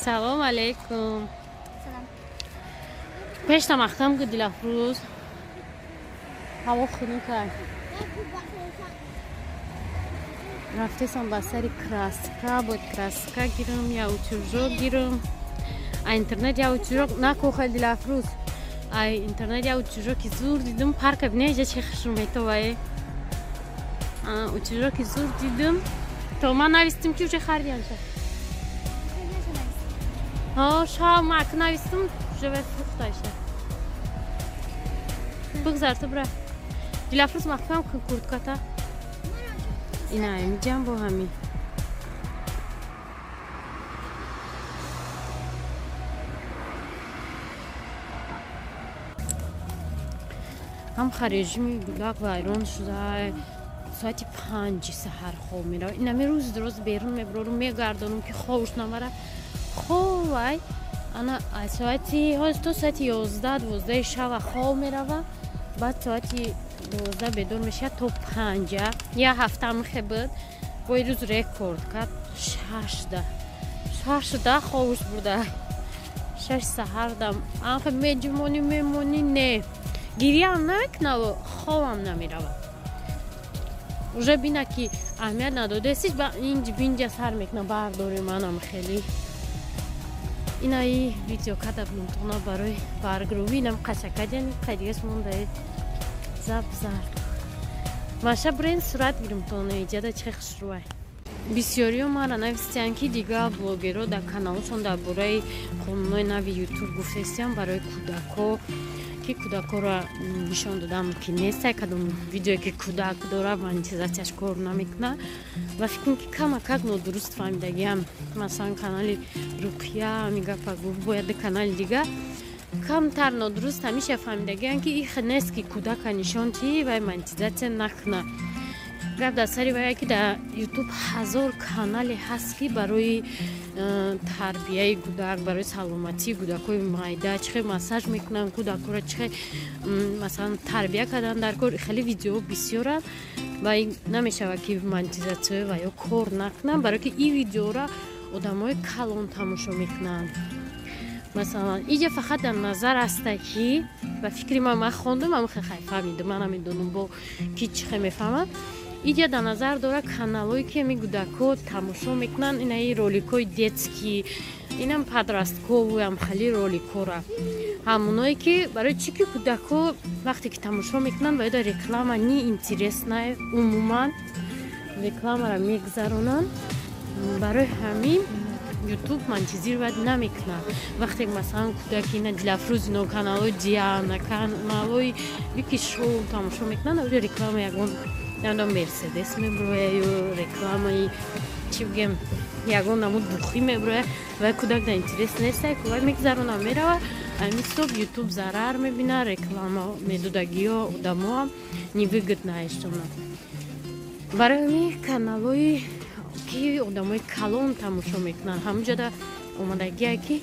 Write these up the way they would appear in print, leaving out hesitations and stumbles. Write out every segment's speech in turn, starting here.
سلام علیکم. سلام. پیش تمختم که دلافروز هوا خونی کرد. رفته سم با سری کراسکا بود کراسکا گیرم یا اوچوژو گیرم. اینترنت یا اوچوژو نکو خیلی دلافروز. اینترنت یا اوچوژو که زور دیدم پارک بینه چه خشم تو وای. اوچوژو که زور دیدم تو من نویستم که چه خریدم چه. ها شام ماک نویستم جواب فروختایشه. بگذار تو برا. دلافروز مخفیم که کرد کتا. اینا میجام با همی. هم خارجی گلاب وایرون شده. ساعتی 5 سحر خواب میره. اینا می روز درست بیرون میبرم میگردونم که خوش نمره. خوب وای. انا ساعتی هاش تو ساعتی 11 شب خواب میره و بعد ساعتی 12 بدون میشه تو 5 یا هفته میخواد با این روز رکورد کرد 6 خوابش بوده 6 سحر دم آنخه میمونی نه گیری هم نکنه و خوابم نمیره اوجه بینه که اهمیت نداده سیش با اینجا سر میکنه برداری منم خیلی اینایی ویدیو کردم تو برای برگروهی اینم قشنگه قدیش مونده زب ماشه برین صورت گیرم تو ایجاد چه خسروه بسیاری ما را نویستن که دیگه بلوگرها در کانالشون در برای خانم‌های نوی یوتیوب گفتن برای کودک‌ها که کودک‌ها را نشان دادم که نیست کدوم ویدیویی که کودک داره مانیتیزاسیش کار نمیکنه و فکر کنم که کمک درست فهمیدگیم مثلا کانال روقیه میگه باید کانال دیگه کمتر نادرست همیشه فهمیدگیم که این نیست که کودک نشان چی و مانیتیزاسیون نکنه گفت در سری باید که در یوتیوب 1000 کانال هست که برای تربیه کودک برای سلامتی کودکای مایده چه مساج میکنن کودک را چه مثلا تربیه کردن در کار خیلی ویدیو بسیاره و نمیشه که مانیتیزاسیون و یا کار نکنن برای که این ویدیو را آدمای کلان تماشا میکنن مثلا اینجا فقط در نظر است که و فکری من خوندم من خیلی فهمیدم من نمیدونم با کی چه میفهمم اینجا در نظر داره کانالایی که می کودک‌ها تماشا میکنن این رولیکای دیتسکی اینم پادراستکو و هم خیلی رولیکا را همونایی که برای چی که کودک‌ها وقتی که تماشا میکنن باید رکلام نی اینترس نه عموما رکلام را میگذرونن برای همین یوتیوب منتظر باید نمیکنن وقتی مثلا کودکی نه دلافروز نه کانالای دیانه کانالای یکی شو تماشا میکنن اونجا رکلام یکون نمیدونم مرسدس میبروه یا رکلامایی چی بگم یکون نمود بخی میبروه و کودک در اینترس نیسته کودک میگذرونه میره و امیستوب یوتیوب ضرر میبینه رکلام میدودگی ها آدم ها نیویگت نایشتونه برای همی کانالای که آدم های کلان تماشا میکنن همونجا در اومدگی که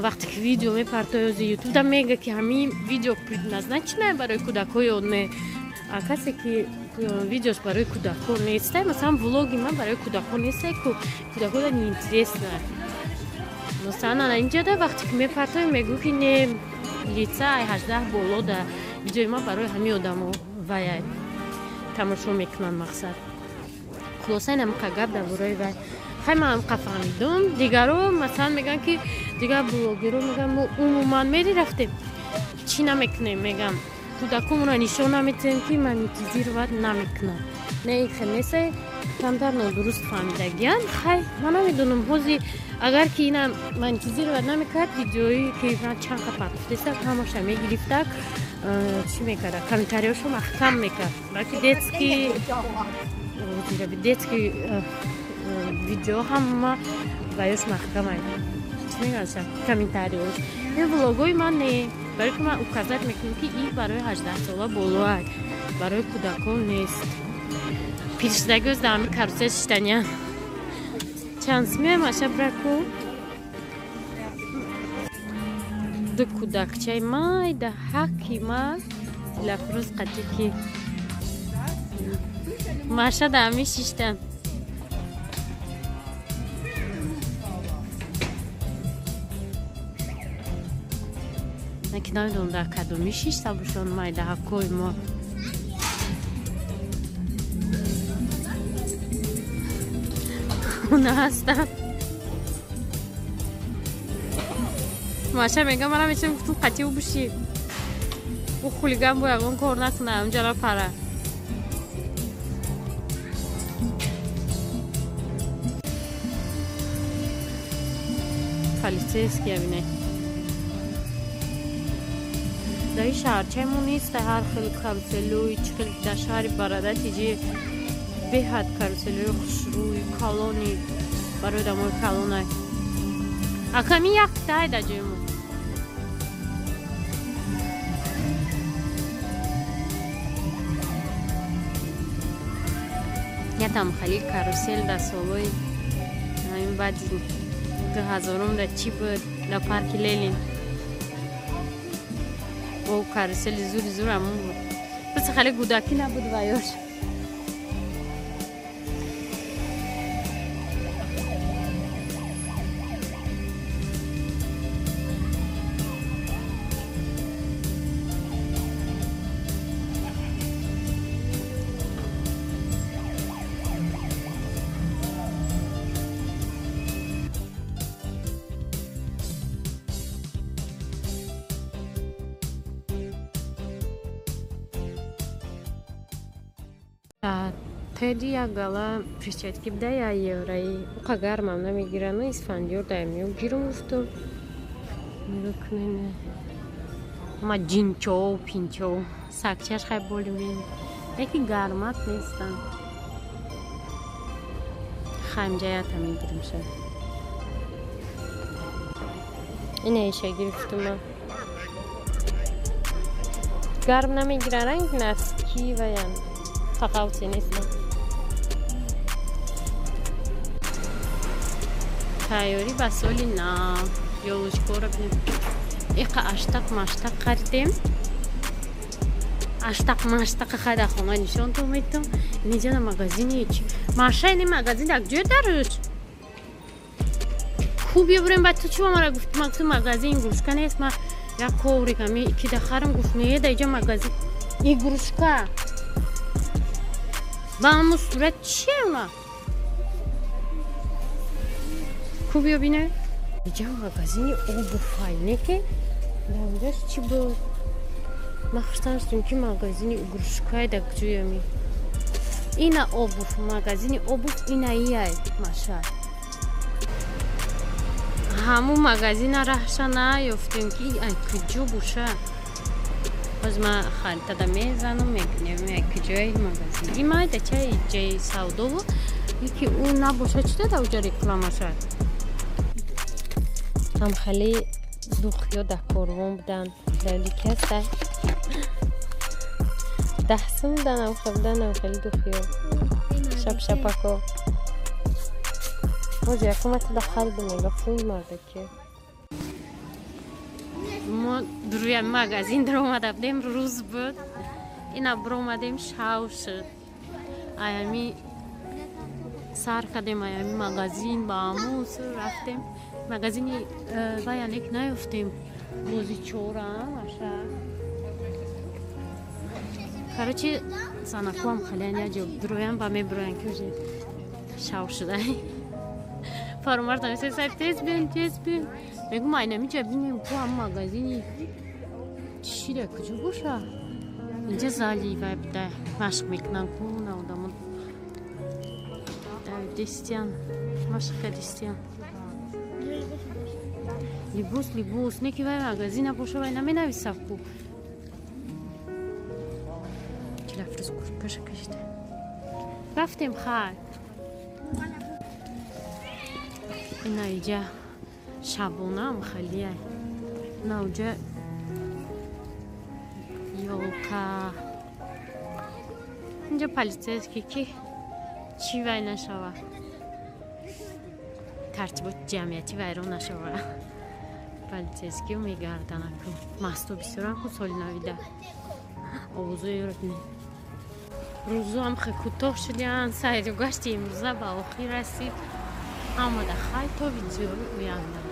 وقتی که ویدیو میپرتای از یوتیوب در میگه که همین ویدیو پریدنازنه چی نه برای کودک های اونه کسی که ویدیوش برای کودک ها نیسته مثلا ولوگی من برای کودک ها نیسته که کودک ها در اینترس نه مثلا اینجا در وقتی که میپرتای میگو که نه لیتسه 18 بالا در ویدیوی من برای همین آدم ها وای تماشا میکنن مقصد خلاصه اینم قگب در برای وای خیلی من هم فهمیدم دیگرو مثلا میگن که دیگر بلوگرو میگن ما عموما میری رفتیم چی نمیکنیم میگم کودکم را نشان نمیتیم که مانیتیزی رو باید نمیکنن نه خیلی نیسته کمتر نادرست فهمیدگیم خیلی من نمیدونم بازی اگر که اینم مانیتیزی رو باید نمیکرد ویدیویی که من چند قفر گفتستم هماشه میگرفتک چی میکرد کامنتاریاشو محکم میکرد بلکه دیتسکی دیتسکی ویدیو هم بایوش محکم هست چی میگن کامنتاریاش این ولاگوی من نه برای که من اکازت میکنم که این برای 18 ساله بالا برای کودکان نیست پیشدگی از دامی کاروسه شدنیا چانس میم آشه برکو دو کودکچه مای ده حقی ما لفروز قطعی ماشه دامی ششتن که نمیدونم در کدومی 6 سبوشان مایده حکوی ما اونه هستن ماشه میگم منم میشم گفتم قطعی او بشی او خولیگم باید اون کار نکنه اونجا را پره полицейский بینه در این شهرچه مون نیست هر خیلی کاروسلوی چه خیلی در شهری براده تیجی به حد کاروسلوی خوشروی کالونی برای دمای کالونه اکمی یک تای در جایمون یادم خیلی کاروسل در سالوی این بعد 2000 در چی بود در پارک لیلین او کاروسل زور همون بود بس خیلی گوداکی نبود وایاش Теди я гала перчатки бда я еврей. Уқагар мам намигиран, но исфандиор даем гирум гуфтум. Мирукнеме. Ма джинчо, пинчо. Сакчаш хай болим. Эки гармат нестан. Хамжаят намигирам шад. Ине иша гирифтум. Гарм намигиран ранг наски ваян. تقاوتی نیستم تایوری بسولی نه یولوش کورا بینیم ایقا اشتاق ماشتاق خریدیم اشتاق ماشتاق خدا خونه نشان تو میتونم اینجا در مغازینی چی ماشه این مغازین یک جای دارد خوبی بریم باید تو چی با مرا گفت مقصود مغازین گروشکا نیست ما یک کوری کمی که دخارم گفت نیه در اینجا مغازین این گروشکا با همون صورت چیه اونا؟ خوبی رو بینه؟ اینجا مغازینی اوبوفاینه که در اونجاش چی بود؟ من خواستم رستیم که مغازینی گروشکای در کجوی می اینا اوبوف مغازینی اوبوف اینا ایه ماشا همون مغازین رهشا نیفتیم که ای کجو بوشه باز ما خریده دا میزنم میکنیم یک جای مغازین این مایده چه جای سودو یکی اون نباشه چه دا اوجا ریکلاما شد هم خیلی دوخیا ده کاروان بودن دلی کسته 10 سوم بودن هم خیلی خیلی دوخیا شب پاکو باز یکمت داخل بمیگه فوی مرده که ما روی مغازین در اومده بودیم روز بود اینا برو اومدیم شاو شد ایامی سر کردیم ایامی مغازین با اموز رفتیم مغازینی و یعنی که نیفتیم موزی چورا ماشه کارچی زنکو هم خیلی نیجب درویم با می بروین که شاو شده فرمارد نمیشه سر تیز بیم میگم اینه میجا بینیم تو هم مغازینی چی ده کجا باشه اینجا زالی و بده مشق میکنن کنه آدمون دستیان مشق دستیان لیبوس نکی وای مغازین باشه وای نمی نویسف بو چی لفرز کشه کشته رفتیم خواهد اینا اینجا شبونه هم خیلیه اینا اونجا یوکا اینجا پلیسیسکی که چی وای نشوه ترتیبات جمعیتی ویرون نشوه پلیسیسکی رو میگردن اکو مستو بسیارن که سالی نویده آوازوی رو بینید روزو هم خیلی کوتاه شدیم سعید گشتی امروزه به آخر رسید اما در خیلی تا ویدیو رو بیاندم